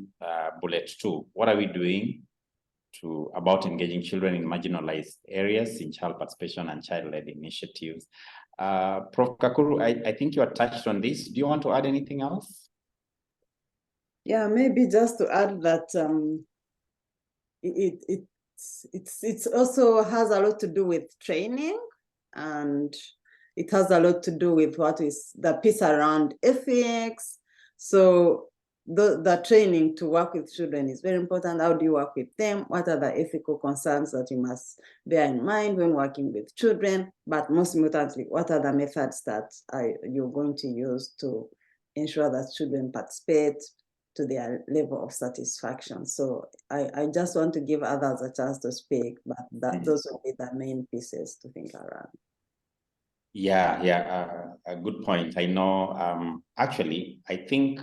bullet 2. What are we doing about engaging children in marginalized areas in child participation and child-led initiatives? Prof. Kakuru, I think you are touched on this. Do you want to add anything else? Yeah, maybe just to add that it also has a lot to do with training, and it has a lot to do with what is the piece around ethics. So the training to work with children is very important. How do you work with them? What are the ethical concerns that you must bear in mind when working with children? But most importantly, what are the methods that you're going to use to ensure that children participate to their level of satisfaction? So I just want to give others a chance to speak, but those will be the main pieces to think around. Yeah, a good point. I know, actually, I think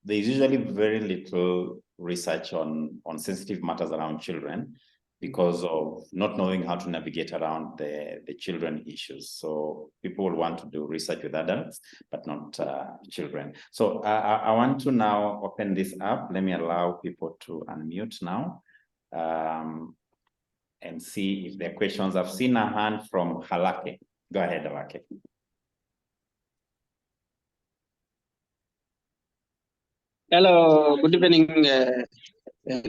there's usually very little research on sensitive matters around children because of not knowing how to navigate around the children issues. So people will want to do research with adults, but not children. So I want to now open this up. Let me allow people to unmute now and see if there are questions. I've seen a hand from Halake. Go ahead, Halake. Hello, good evening,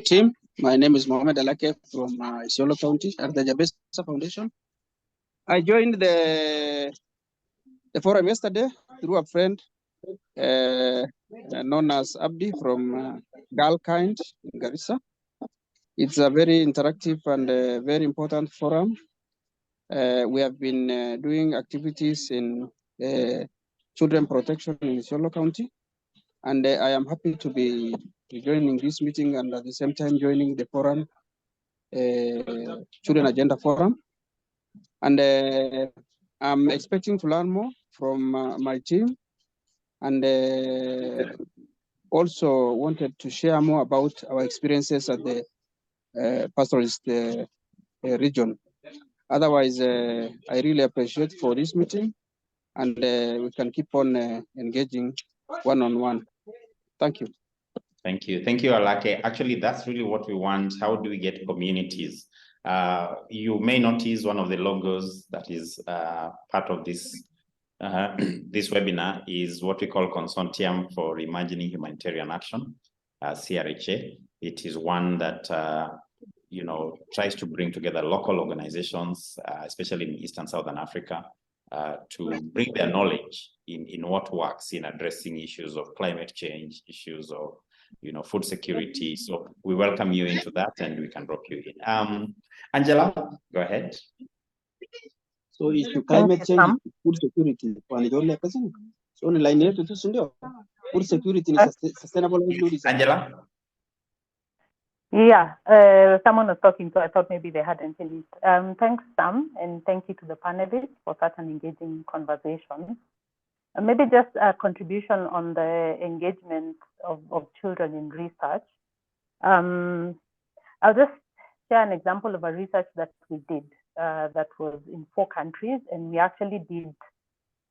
team. My name is Mohamed Alake from Isiolo County at the Jabesa Foundation. I joined the forum yesterday through a friend known as Abdi from Galkind in Garissa. It's a very interactive and very important forum. We have been doing activities in children protection in Isiolo County. And I am happy to be joining this meeting and at the same time joining the forum, Children Agenda Forum. And I'm expecting to learn more from my team, and also wanted to share more about our experiences at the pastoralist region. Otherwise, I really appreciate for this meeting, and we can keep on engaging one-on-one. Thank you. Thank you. Thank you, Alake. Actually, that's really what we want. How do we get communities? You may notice one of the logos that is part of this this webinar is what we call Consortium for Imagining Humanitarian Action, CRHA. It is one that tries to bring together local organizations, especially in East and Southern Africa, to bring their knowledge in what works in addressing issues of climate change, issues of food security. So we welcome you into that, and we can drop you in. Angela, go ahead. So issue climate change, food security. So in line here to food security is sustainable livelihood. Angela. Yeah, someone was talking, so I thought maybe they hadn't finished. Thanks, Sam, and thank you to the panelists for such an engaging conversation. Maybe just a contribution on the engagement of children in research. I'll just share an example of a research that we did that was in 4 countries, and we actually did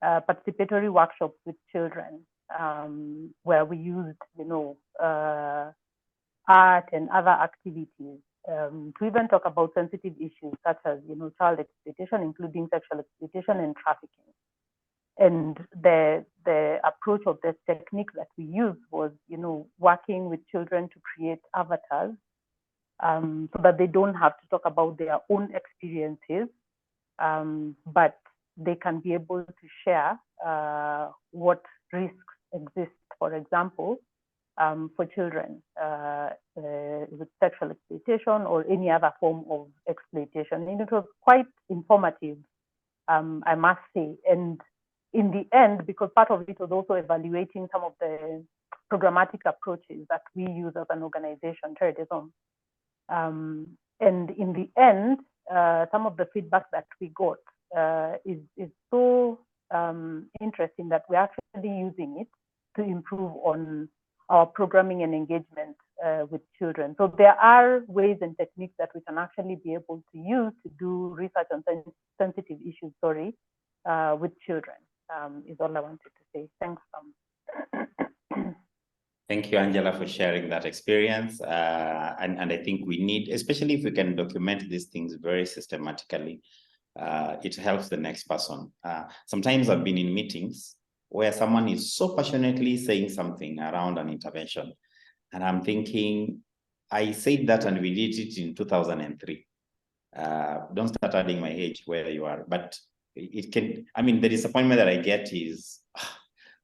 participatory workshops with children where we used, art and other activities to even talk about sensitive issues such as, child exploitation, including sexual exploitation and trafficking. And the approach of the technique that we used was, working with children to create avatars so that they don't have to talk about their own experiences, but they can be able to share what risks exist, for example, for children with sexual exploitation or any other form of exploitation. And it was quite informative, I must say. And in the end, because part of it was also evaluating some of the programmatic approaches that we use as an organization, Teredesum. And in the end, some of the feedback that we got is so interesting that we're actually using it to improve on our programming and engagement with children. So there are ways and techniques that we can actually be able to use to do research on sensitive issues, with children, is all I wanted to say. Thanks. Thank you, Angela, for sharing that experience. And I think we need, especially if we can document these things very systematically, it helps the next person. Sometimes I've been in meetings where someone is so passionately saying something around an intervention. And I'm thinking, I said that and we did it in 2003. Don't start adding my age where you are, but it can, I mean, the disappointment that I get is,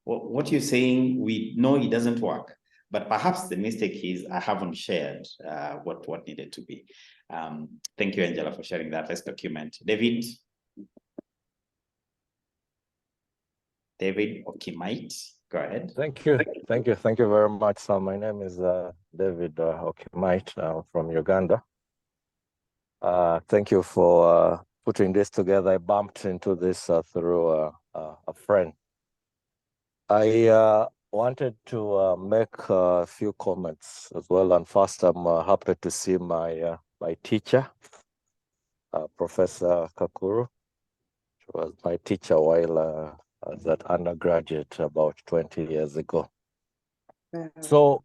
what you're saying, we know it doesn't work, but perhaps the mistake is I haven't shared what needed to be. Thank you, Angela, for sharing that. Let's document. David Okimait, go ahead. Thank you very much. So my name is David Okimait. I'm from Uganda. Thank you for putting this together. I bumped into this through a friend. I wanted to make a few comments as well. And first, I'm happy to see my teacher, Professor Kakuru. She was my teacher while as an undergraduate about 20 years ago. So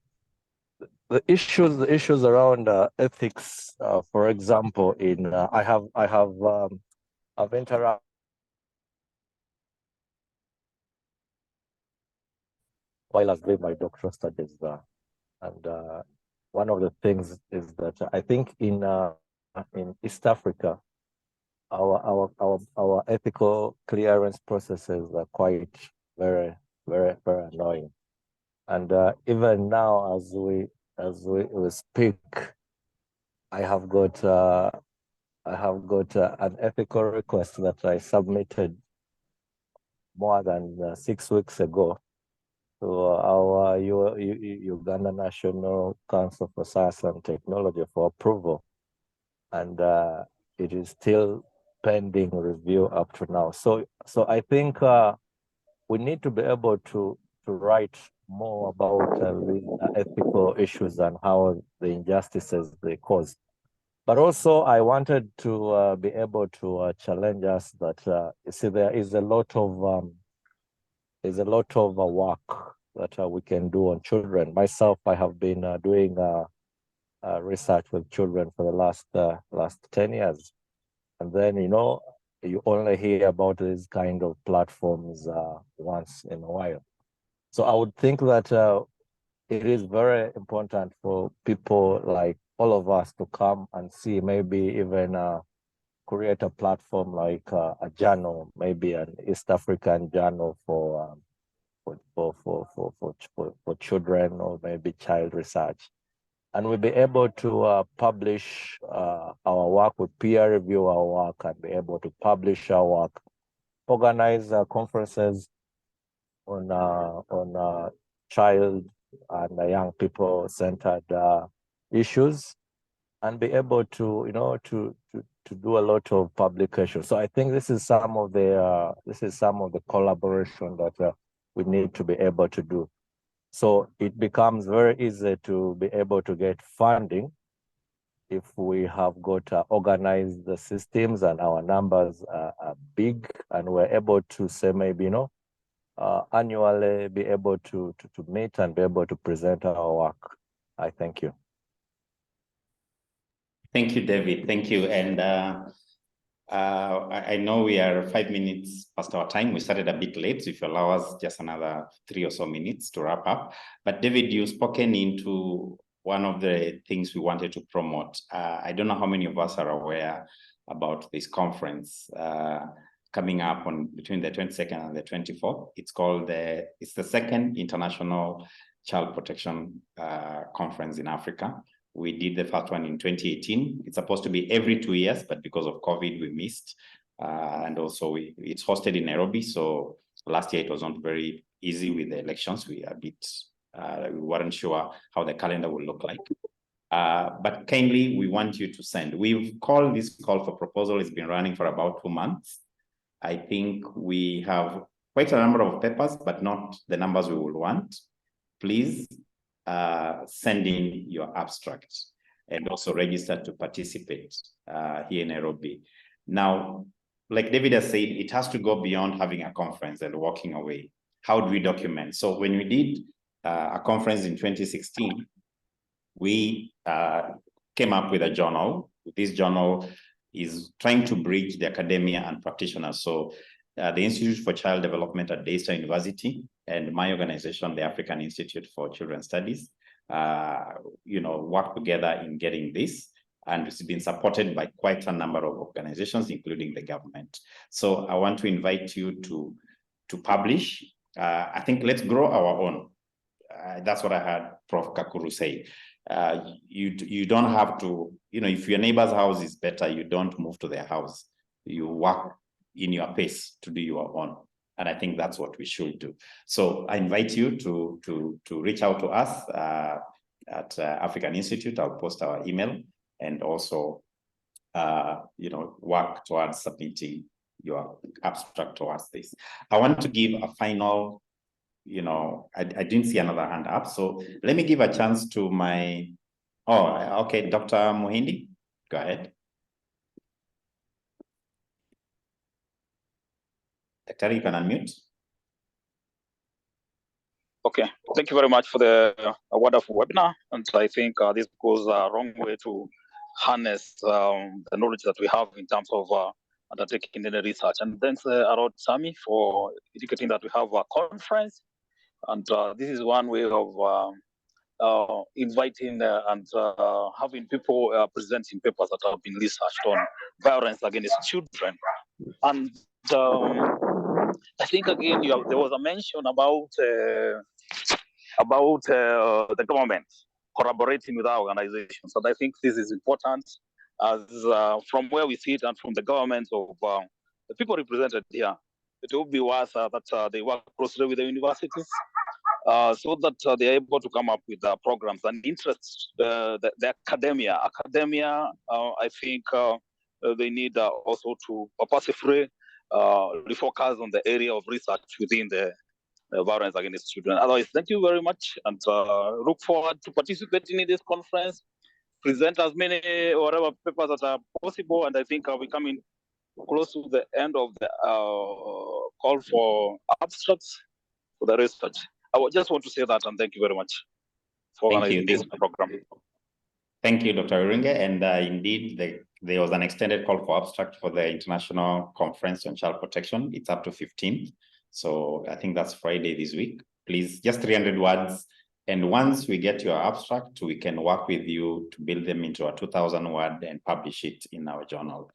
the issues around ethics, for example, I've interacted while I was doing my doctoral studies there. And one of the things is that I think in East Africa, our ethical clearance processes are quite very annoying. And even now, as we speak, I have got an ethical request that I submitted more than 6 weeks ago to our Uganda National Council for Science and Technology for approval, and it is still pending review up to now. So I think we need to be able to write more about ethical issues and how the injustices they cause. But also, I wanted to be able to challenge us that you see there is a lot of work that we can do on children. Myself, I have been doing research with children for the last 10 years. And then, you only hear about these kind of platforms once in a while. So I would think that it is very important for people like all of us to come and see, maybe even create a platform like a journal, maybe an East African journal for children, or maybe child research. And we'll be able to publish our work, with peer review our work, and be able to publish our work, organize conferences on child and young people centered issues, and be able to to do a lot of publication. So I think this is some of the collaboration that we need to be able to do. So it becomes very easy to be able to get funding if we have got organized the systems and our numbers are big, and we're able to say maybe annually be able to meet and be able to present our work. I thank you. Thank you, David. Thank you. And I know we are 5 minutes past our time. We started a bit late, so if you allow us just another 3 or so minutes to wrap up. But David, you've spoken into one of the things we wanted to promote. I don't know how many of us are aware about this conference coming up on between the 22nd and the 24th. It's called it's the second International Child Protection Conference in Africa. We did the first one in 2018. It's supposed to be every 2 years, but because of COVID, we missed. And also it's hosted in Nairobi. So last year it was not very easy with the elections. We are a bit We weren't sure how the calendar would look like. But kindly, we want you to send. We've called this call for proposal. It's been running for about 2 months. I think we have quite a number of papers, but not the numbers we would want. Please send in your abstract and also register to participate here in Nairobi. Now, like David has said, it has to go beyond having a conference and walking away. How do we document? So when we did a conference in 2016, we came up with a journal. This journal is trying to bridge the academia and practitioners. So the Institute for Child Development at Daystar University and my organization, the African Institute for Children's Studies, work together in getting this. And it's been supported by quite a number of organizations, including the government. So I want to invite you to publish. I think let's grow our own. That's what I heard Prof. Kakuru say. You don't have to, if your neighbor's house is better, you don't move to their house. You work in your pace to do your own. And I think that's what we should do. So I invite you to reach out to us at African Institute. I'll post our email and also, work towards submitting your abstract towards this. I want to give a final, I didn't see another hand up. So let me give a chance to my, okay, Dr. Muhindi, go ahead. Dr. You can unmute. Okay, thank you very much for the wonderful webinar. And I think this goes a long way to harness the knowledge that we have in terms of undertaking the research. And thanks Arod Sami for indicating that we have a conference. And this is one way of inviting and having people presenting papers that have been researched on violence against children. And I think again, there was a mention about the government collaborating with our organizations. And I think this is important as from where we sit and from the government of the people represented here. It would be worth that they work closely with the universities so that they're able to come up with programs and interest the academia. Academia, I think they need also to purposefully refocus on the area of research within the violence against children. Otherwise, thank you very much, and look forward to participating in this conference, present as many whatever papers that are possible, and I think we're coming close to the end of the call for abstracts for the research. I just want to say that, and thank you very much for organizing this program. Thank you, Dr. Irunge. And indeed, there was an extended call for abstract for the International Conference on Child Protection. It's up to 15th. So I think that's Friday this week. Please, just 300 words. And once we get your abstract, we can work with you to build them into a 2,000 word and publish it in our journal.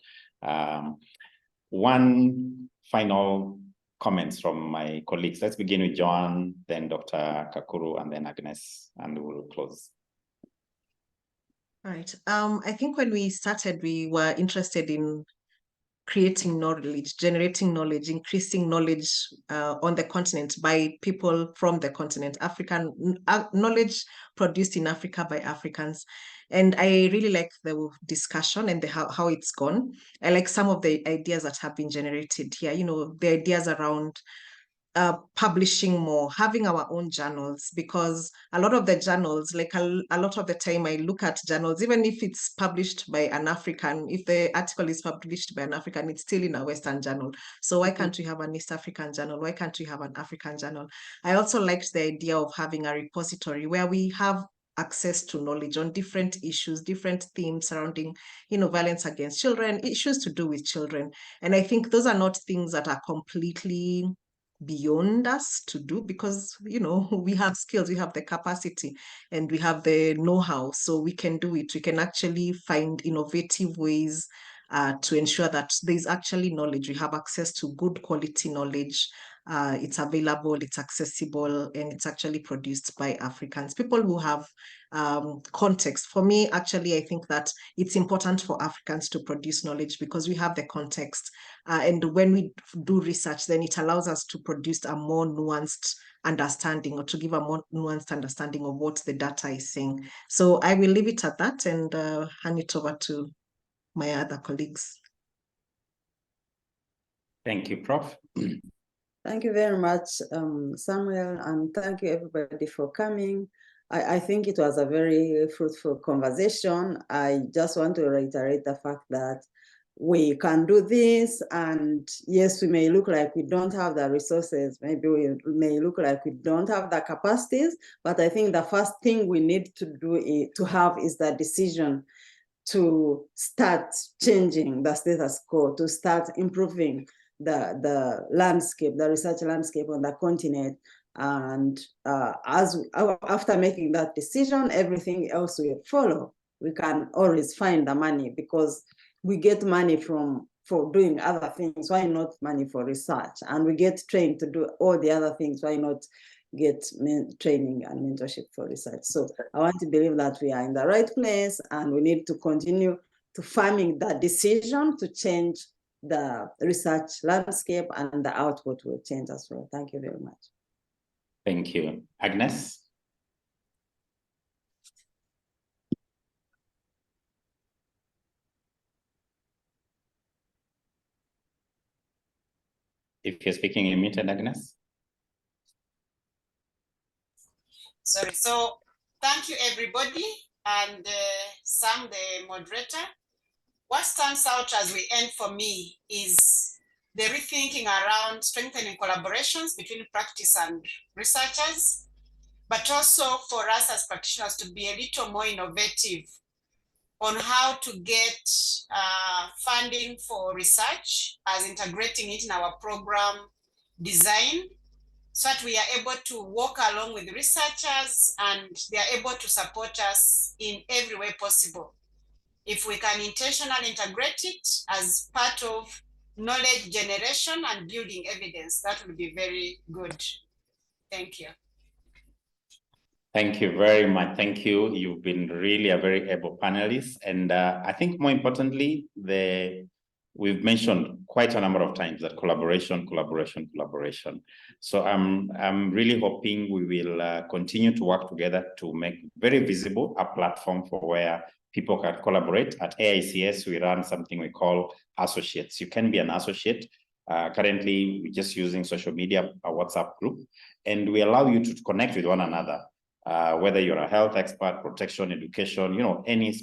One final comments from my colleagues. Let's begin with John, then Dr. Kakuru, and then Agnes, and we'll close. All right. I think when we started, we were interested in creating knowledge, generating knowledge, increasing knowledge on the continent by people from the continent, African knowledge produced in Africa by Africans. And I really like the discussion and how it's gone. I like some of the ideas that have been generated here, the ideas around publishing more, having our own journals, because a lot of the journals, like a lot of the time I look at journals, even if it's published by an African, if the article is published by an African, it's still in a Western journal. So why can't we have an East African journal? Why can't we have an African journal? I also liked the idea of having a repository where we have access to knowledge on different issues, different themes surrounding, violence against children, issues to do with children. And I think those are not things that are completely beyond us to do, because we have skills, we have the capacity, and we have the know-how, so we can do it. We can actually find innovative ways to ensure that there's actually knowledge. We have access to good quality knowledge it's available, it's accessible, and it's actually produced by Africans, people who have context. For me, actually, I think that it's important for Africans to produce knowledge because we have the context. And when we do research, then it allows us to produce a more nuanced understanding, or to give a more nuanced understanding of what the data is saying. So I will leave it at that and hand it over to my other colleagues. Thank you, Prof. Thank you very much, Samuel, and thank you everybody for coming. I think it was a very fruitful conversation. I just want to reiterate the fact that we can do this, and yes, we may look like we don't have the resources, maybe we may look like we don't have the capacities, but I think the first thing we need to do is the decision to start changing the status quo, to start improving the landscape, the research landscape on the continent. And after making that decision, everything else will follow. We can always find the money because we get money for doing other things. Why not money for research? And we get trained to do all the other things. Why not get training and mentorship for research? So I want to believe that we are in the right place, and we need to continue to farming that decision to change the research landscape, and the output will change as well. Thank you very much. Thank you. Agnes? If you're speaking, you're muted, Agnes. Sorry. So thank you, everybody. And Sam, the moderator. What stands out as we end for me is the rethinking around strengthening collaborations between practice and researchers, but also for us as practitioners to be a little more innovative on how to get funding for research, as integrating it in our program design, so that we are able to walk along with researchers and they are able to support us in every way possible. If we can intentionally integrate it as part of knowledge generation and building evidence, that would be very good. Thank you. Thank you very much. Thank you. You've been really a very able panelist. And I think more importantly, we've mentioned quite a number of times that collaboration. So I'm really hoping we will continue to work together to make very visible a platform for where people can collaborate. At AICS, we run something we call associates. You can be an associate. Currently, we're just using social media, a WhatsApp group, and we allow you to connect with one another, whether you're a health expert, protection, education, any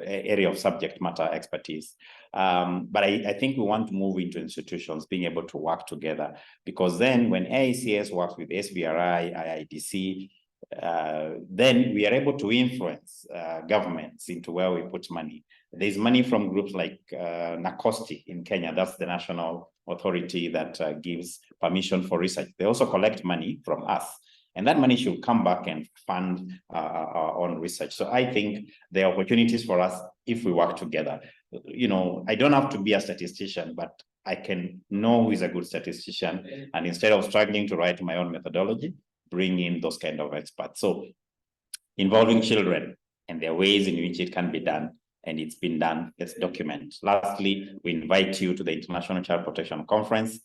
area of subject matter expertise. But I think we want to move into institutions being able to work together, because then when AICS works with SBRI, IIDC, then we are able to influence governments into where we put money. There's money from groups like NACOSTI in Kenya. That's the national authority that gives permission for research. They also collect money from us, and that money should come back and fund our own research. So I think there are opportunities for us if we work together. I don't have to be a statistician, but I can know who is a good statistician, and instead of struggling to write my own methodology, bring in those kind of experts. So involving children, and there are ways in which it can be done, and it's been done. Let's document. Lastly, we invite you to the International Child Protection Conference.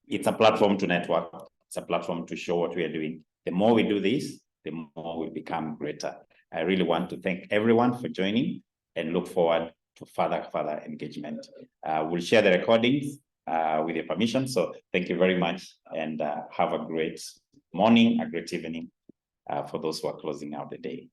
It's a platform to network. It's a platform to show what we are doing. The more we do this, the more we become greater. I really want to thank everyone for joining and look forward to further engagement. We'll share the recordings with your permission. So thank you very much, and have a great morning, a great evening for those who are closing out the day.